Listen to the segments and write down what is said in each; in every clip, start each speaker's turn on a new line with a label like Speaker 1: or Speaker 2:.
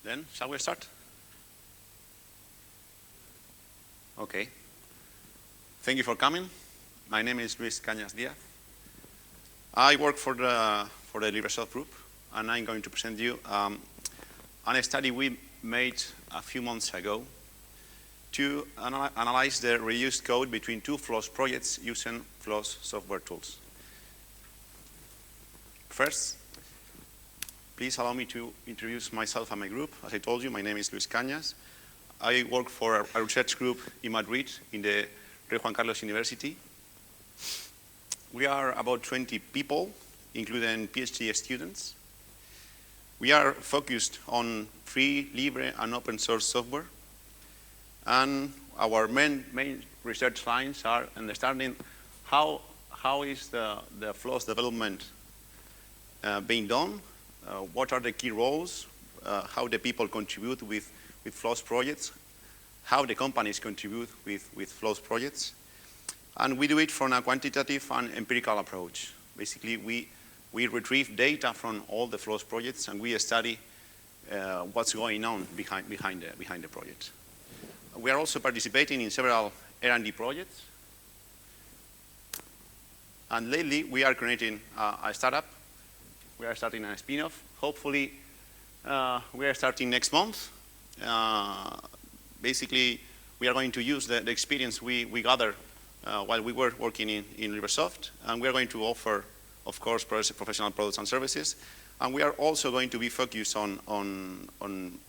Speaker 1: Then, shall we start? Okay. Thank you for coming. My name is Luis Cañas Díaz. I work for the Libresoft group, and I'm going to present you a study we made a few months ago to analyze the reused code between two FLOSS projects using FLOSS software tools. First, please allow me to introduce myself and my group. As I told you, my name is Luis Cañas. I work for a research group in Madrid in the Rey Juan Carlos University. We are about 20 people, including PhD students. We are focused on free, libre, and open source software. And our main research lines are understanding how is the FLOSS development being done, what are the key roles, how the people contribute with FLOSS projects, how the companies contribute with FLOSS projects. And we do it from a quantitative and empirical approach. Basically, we retrieve data from all the FLOSS projects, and we study what's going on behind the project. We are also participating in several R&D projects. And lately, we are creating a startup. We are starting a spin-off. Hopefully, we are starting next month. Basically, we are going to use the experience we gathered while we were working in Libresoft, and we are going to offer, of course, professional products and services. And we are also going to be focused on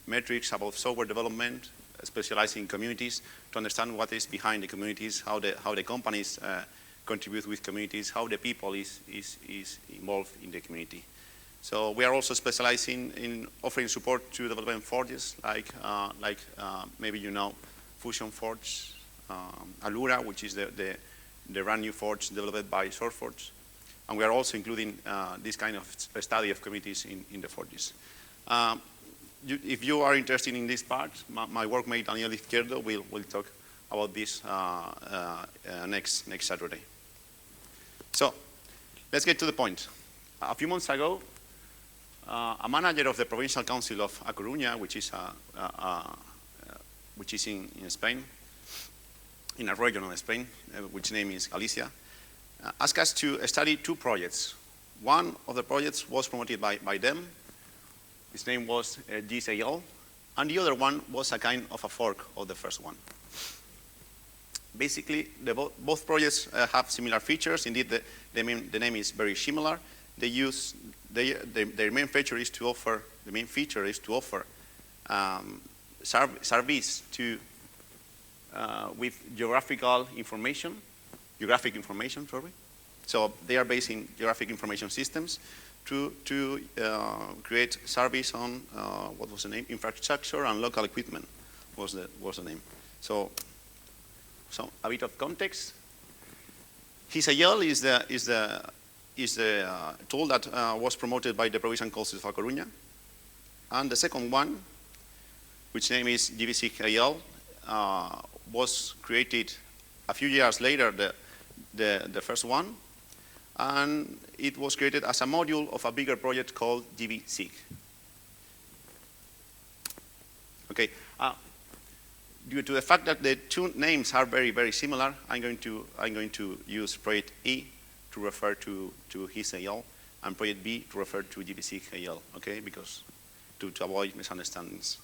Speaker 1: metrics about software development, specializing in communities, to understand what is behind the communities, how the companies contribute with communities, how the people is involved in the community. So we are also specializing in offering support to development forges, like maybe you know, Fusion Forge, Allura, which is the brand new forge developed by SourceForge. And we are also including this kind of study of communities in the forges. If you are interested in this part, my workmate Daniel Izquierdo will talk about this next Saturday. So let's get to the point. A few months ago, a manager of the Provincial Council of A Coruña, which is in Spain, in a region of Spain, which name is Galicia, asked us to study two projects. One of the projects was promoted by them. His name was GSAL, and the other one was a kind of a fork of the first one. Basically, both projects have similar features. Indeed, the name is very similar. Their main feature is to offer service with geographic information. So they are based in geographic information systems to create service on what was the name? Infrastructure and local equipment was the name. So a bit of context. GSAL is the tool that was promoted by the Provincial Council of A Coruña, and the second one, which name is GBC-AL, was created a few years later. The first one, and it was created as a module of a bigger project called GBSIG. Okay. Due to the fact that the two names are very, very similar, I'm going to use project E to refer to GSAL, and project B to refer to GBSIG-AL. Okay, because to avoid misunderstandings.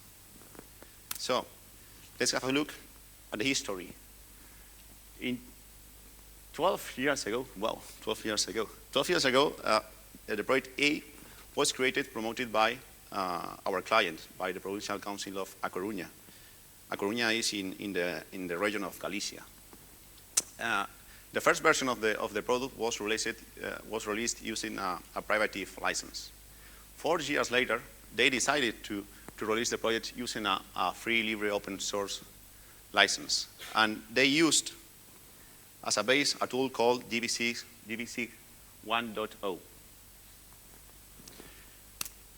Speaker 1: So let's have a look at the history. In 12 years ago, the project A was created, promoted by our client, by the Provincial Council of A Coruña. A Coruña is in the region of Galicia. The first version of the product was released using a private license. 4 years later, they decided to release the project using a free, libre, open source license, and they used as a base a tool called GBSIG 1.0.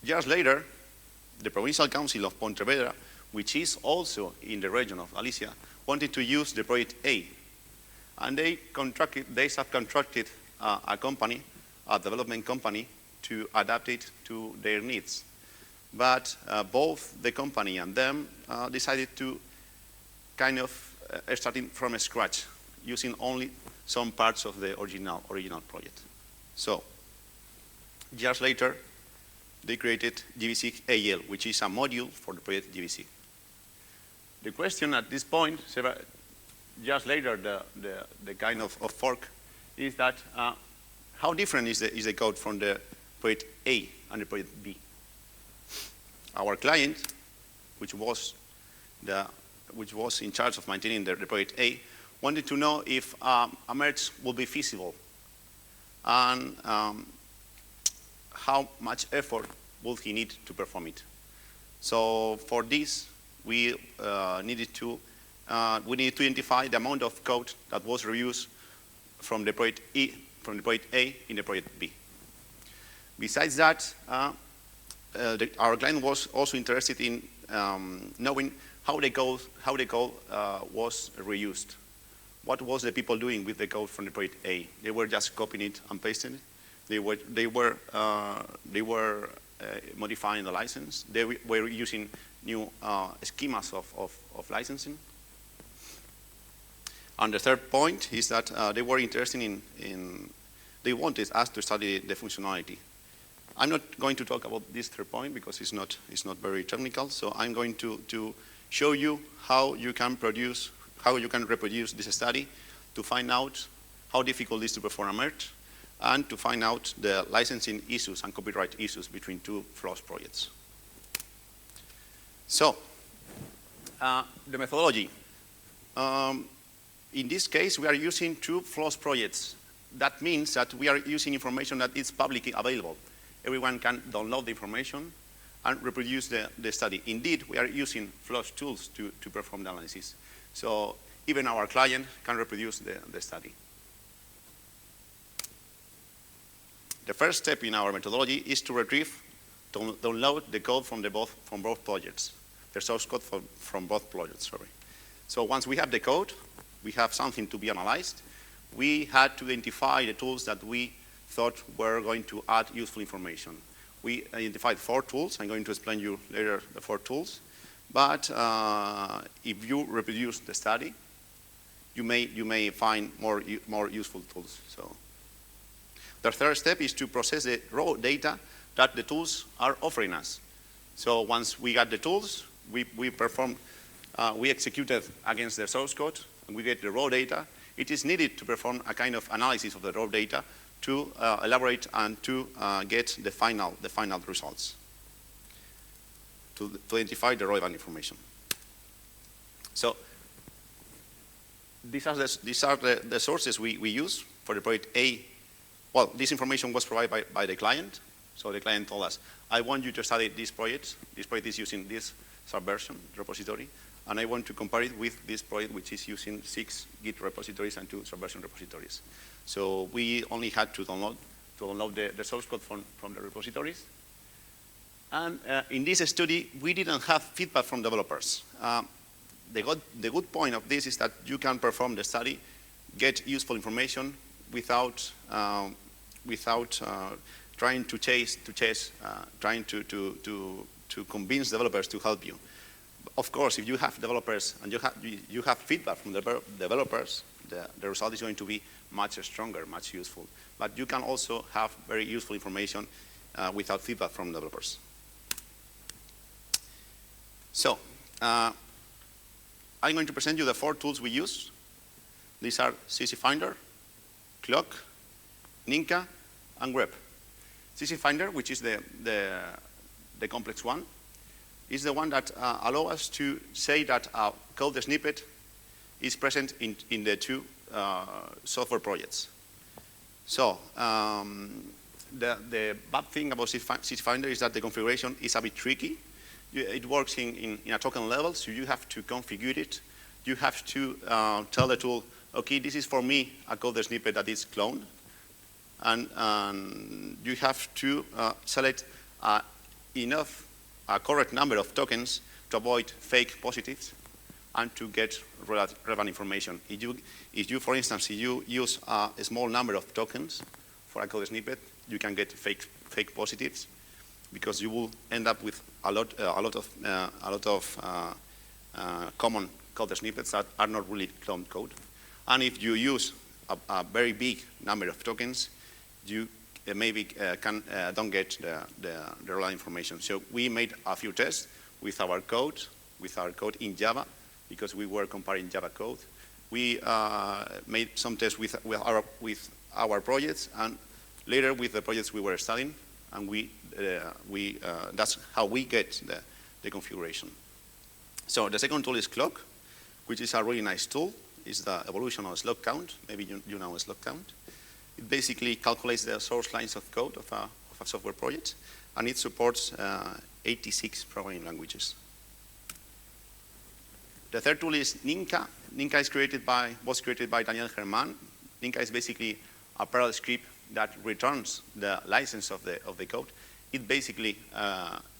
Speaker 1: Years later, the Provincial Council of Pontevedra, which is also in the region of Galicia, wanted to use the project A, and they subcontracted a development company, to adapt it to their needs. but both the company and them decided to kind of starting from scratch, using only some parts of the original project. So, years later, they created GVC AL, which is a module for the project GVC. The question at this point, several years later, the kind of fork, is that how different is the code from the project A and the project B? Our client, which was in charge of maintaining the project A, wanted to know if a merge would be feasible and how much effort would he need to perform it. So for this, we needed to identify the amount of code that was reused from the project A in the project B. Besides that, our client was also interested in knowing how the code was reused. What was the people doing with the code from the project A? They were just copying it and pasting it. They were modifying the license. They were using new schemas of licensing. And the third point is that they were interested they wanted us to study the functionality. I'm not going to talk about this third point because it's not very technical. So I'm going to show you how you can reproduce this study to find out how difficult it is to perform a merge and to find out the licensing issues and copyright issues between two FLOSS projects. So, the methodology. In this case, we are using two FLOSS projects. That means that we are using information that is publicly available. Everyone can download the information and reproduce the study. Indeed, we are using FLOSS tools to perform the analysis. So even our client can reproduce the study. The first step in our methodology is to download the code from both projects, the source code from both projects. Sorry. So once we have the code, we have something to be analyzed. We had to identify the tools that we thought were going to add useful information. We identified 4 tools. I'm going to explain you later the 4 tools. But if you reproduce the study, you may find more useful tools. So the third step is to process the raw data that the tools are offering us. So once we got the tools, we executed against the source code, and we get the raw data. It is needed to perform a kind of analysis of the raw data to elaborate and to get the final results, to identify the relevant information. So these are the sources we use for the project A. Well, this information was provided by the client. So the client told us, I want you to study this project. This project is using this subversion repository, and I want to compare it with this project, which is using 6 Git repositories and 2 subversion repositories. So we only had to download the source code from the repositories. And in this study, we didn't have feedback from developers. The good point of this is that you can perform the study, get useful information without trying to convince developers to help you. Of course, if you have developers and you have feedback from the developers, the result is going to be much stronger, much useful. But you can also have very useful information without feedback from developers. So, I'm going to present you the 4 tools we use. These are CCFinder, Cloc, Ninka, and grep. CCFinder, which is the complex one, is the one that allows us to say that a code snippet is present in the 2 software projects. So the bad thing about CCFinder is that the configuration is a bit tricky. It works in a token level, so you have to configure it. You have to tell the tool, okay, this is for me a code snippet that is cloned. And you have to select a correct number of tokens to avoid fake positives and to get relevant information. If you, for instance, if you use a small number of tokens for a code snippet, you can get fake positives because you will end up with a lot of common code snippets that are not really cloned code. And if you use a very big number of tokens, you maybe don't get the relevant information. So we made a few tests with our code in Java, because we were comparing Java code. We made some tests with our projects, and later with the projects we were studying, and that's how we get the configuration. So the second tool is Cloc, which is a really nice tool. It's the evolution of slot count. Maybe you know slot count. It basically calculates the source lines of code of a software project, and it supports 86 programming languages. The third tool is Ninka. Ninka was created by Daniel Herman. Ninka is basically a parallel script that returns the license of the code. It basically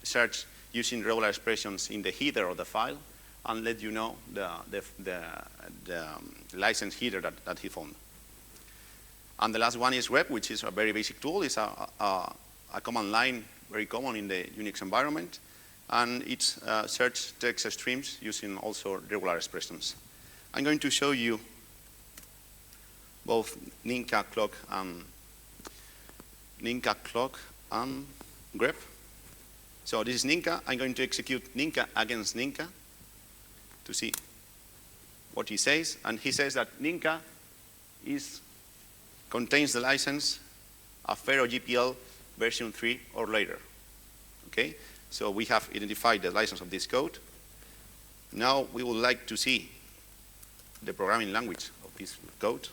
Speaker 1: searches using regular expressions in the header of the file and let you know the license header that he found. And the last one is grep, which is a very basic tool. It's a command line, very common in the Unix environment. And it's search text streams using also regular expressions. I'm going to show you both Ninka, Cloc, and grep. So this is Ninka. I'm going to execute Ninka against Ninka to see what he says. And he says that Ninka contains the license of Pharaoh GPL version 3 or later. Okay? So we have identified the license of this code. Now we would like to see the programming language of this code.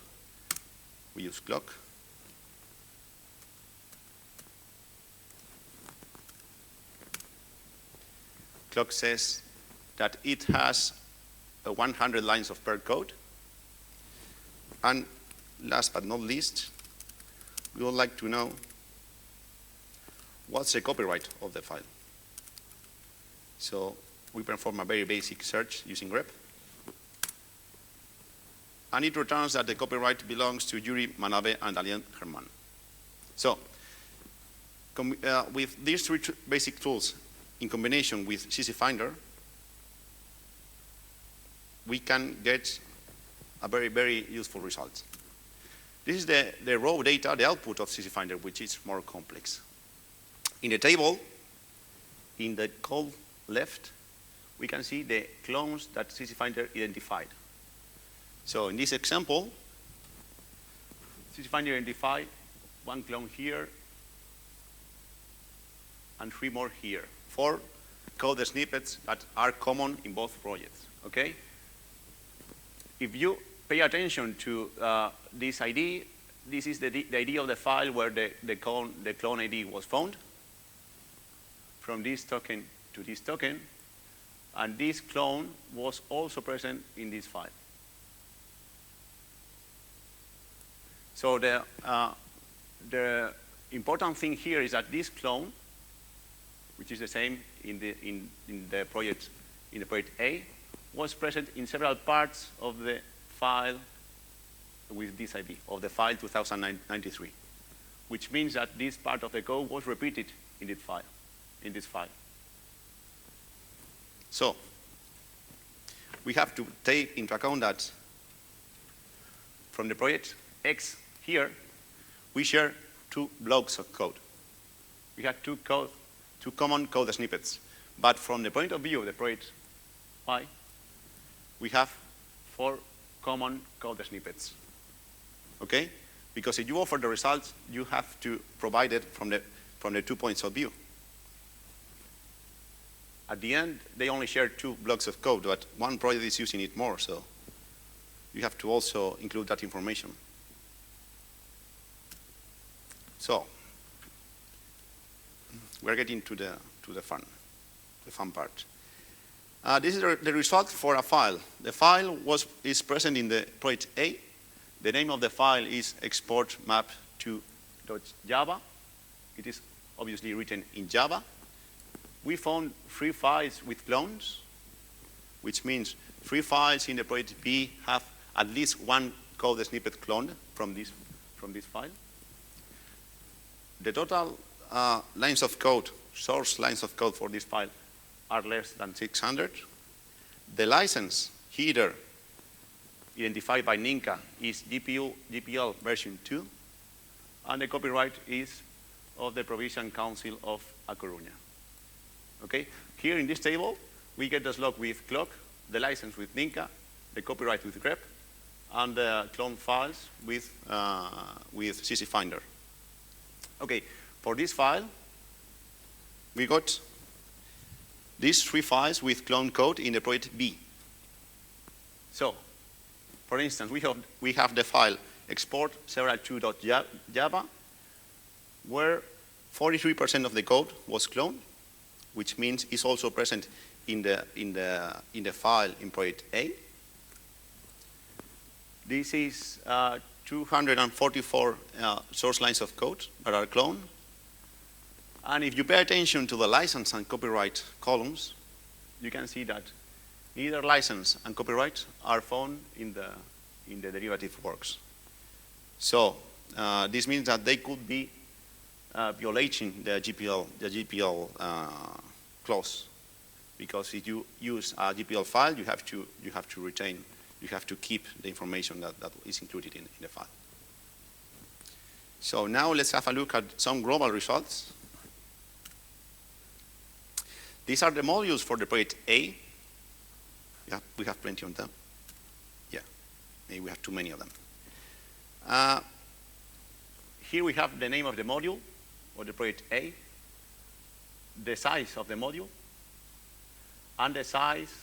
Speaker 1: We use Cloc. Cloc says that it has 100 lines of paired code. And last but not least, we would like to know what's the copyright of the file. So we perform a very basic search using grep. And it returns that the copyright belongs to Yuri Manabe and Daniel Herman. So with these three basic tools in combination with CCFinder, we can get a very, very useful result. This is the raw data, the output of CCFinder, which is more complex. In the table, in the column left, we can see the clones that CCFinder identified. So in this example, CCFinder identified one clone here and 3 more here. 4 code snippets that are common in both projects. Okay? If you pay attention to this ID, this is the ID of the file where the clone ID was found. From this token to this token, and this clone was also present in this file. So the important thing here is that this clone, which is the same in the project A, was present in several parts of the file with this ID, of the file 2093, which means that this part of the code was repeated in this file. So we have to take into account that from the project X here, we share 2 blocks of code. We have two common code snippets. But from the point of view of the project Y, we have 4 common code snippets. Okay? Because if you offer the results, you have to provide it from the 2 points of view. At the end, they only share 2 blocks of code, but one project is using it more, so you have to also include that information. So we're getting to the fun part. This is the result for a file. The file is present in the project A. The name of the file is export map2.java. It is obviously written in Java. We found 3 files with clones, which means 3 files in the project B have at least 1 code snippet cloned from this file. The total lines of code, source lines of code for this file are less than 600. The license header identified by Ninka is GPL version 2, and the copyright is of the Provincial Council of A Coruña. Okay? Here in this table, we get the slug with Cloc, the license with Ninka, the copyright with grep, and the clone files with CCFinder. Okay, for this file, we got these 3 files with clone code in the project B. So, for instance, we have the file export server2.java, where 43% of the code was cloned, which means it's also present in the file in project A. This is 244 source lines of code that are cloned. And if you pay attention to the license and copyright columns, you can see that neither license and copyright are found in the derivative works. So this means that they could be violating the GPL clause, because if you use a GPL file, you have to keep the information that is included in the file. So now let's have a look at some global results. These are the modules for the project A. Yeah, we have plenty of them. Yeah, maybe we have too many of them. Here we have the name of the module or the project A, the size of the module, and the size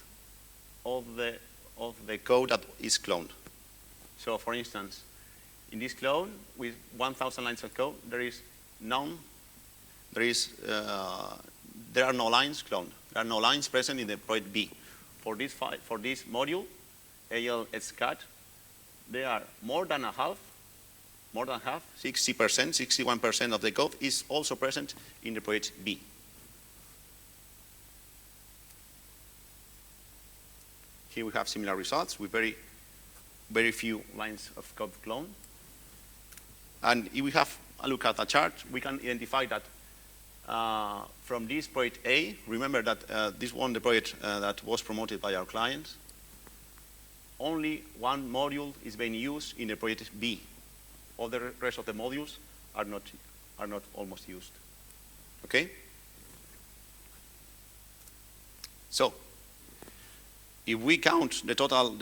Speaker 1: of the code that is cloned. So for instance, in this clone with 1,000 lines of code, there are no lines cloned. There are no lines present in the project B. For this module, ALSCAT, there are more than half, 60%, 61% of the code is also present in the project B. Here we have similar results with very few lines of code cloned. And if we have a look at a chart, we can identify that from this project A, remember that this one, the project that was promoted by our client, only one module is being used in the project B. All the rest of the modules are not almost used. Okay? So, if we count the total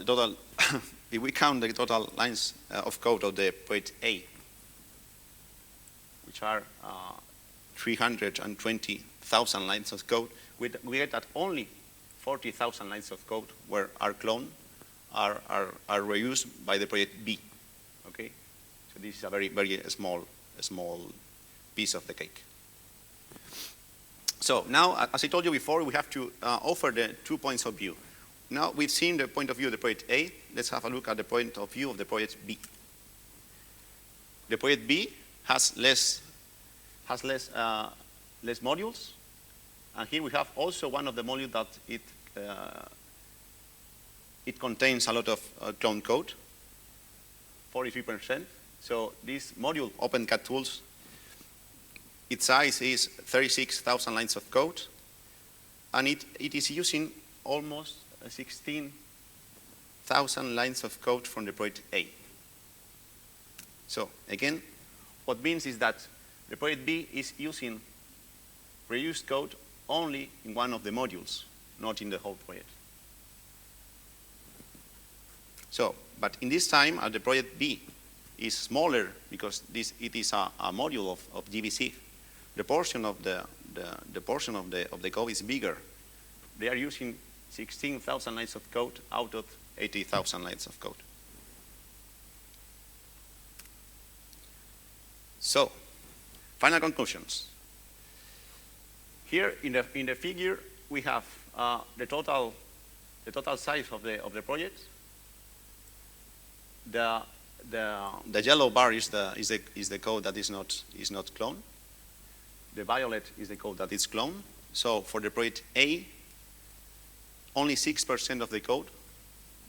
Speaker 1: if we count the total lines of code of the project A, which are 320,000 lines of code, we get that only 40,000 lines of code are cloned, are reused by the project B. Okay, so this is a very small piece of the cake. So now, as I told you before, we have to offer the 2 points of view. Now we've seen the point of view of the project A. Let's have a look at the point of view of the project B. The project B has less modules, and here we have also one of the modules that it contains a lot of clone code, 43%. So this module, OpenCAD Tools, its size is 36,000 lines of code, and it is using almost 16,000 lines of code from the project A. So again, what means is that the project B is using reused code only in one of the modules, not in the whole project. So, but in this time, the project B is smaller because it is a module of GVC. The portion of the code is bigger. They are using 16,000 lines of code out of 80,000 lines of code. So, final conclusions. Here in the figure we have the total size of the project. The yellow bar is the code that is not cloned. The violet is the code that is cloned. So for the project A, only 6% of the code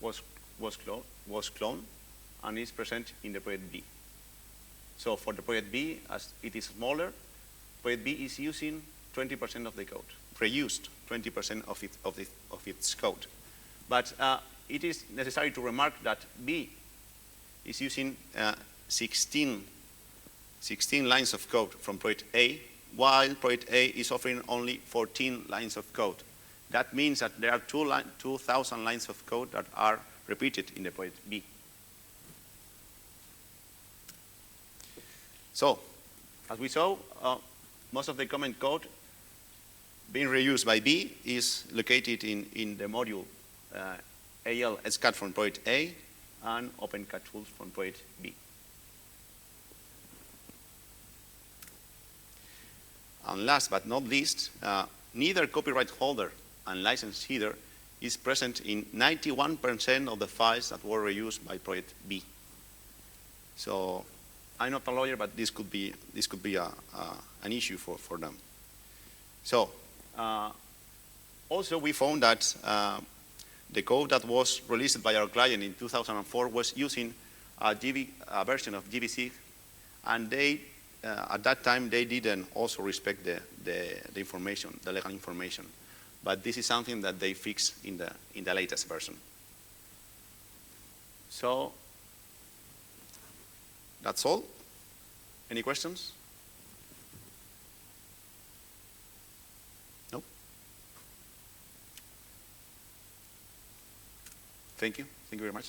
Speaker 1: was cloned and is present in the project B. So for the project B, as it is smaller, project B is using 20% of the code, reused 20% of its code. But it is necessary to remark that B is using 16 lines of code from project A, while project A is offering only 14 lines of code. That means that there are 2,000 lines of code that are repeated in the project B. So, as we saw, most of the common code being reused by B is located in the module AL SCAD from project A and OpenCAD tools from project B. And last but not least, neither copyright holder and license header is present in 91% of the files that were reused by project B. So I'm not a lawyer, but this could be an issue for them. So also we found that the code that was released by our client in 2004 was using a version of GBC, and they at that time they didn't also respect the information, the legal information. But this is something that they fixed in the latest version. So that's all. Any questions? No? Thank you. Thank you very much.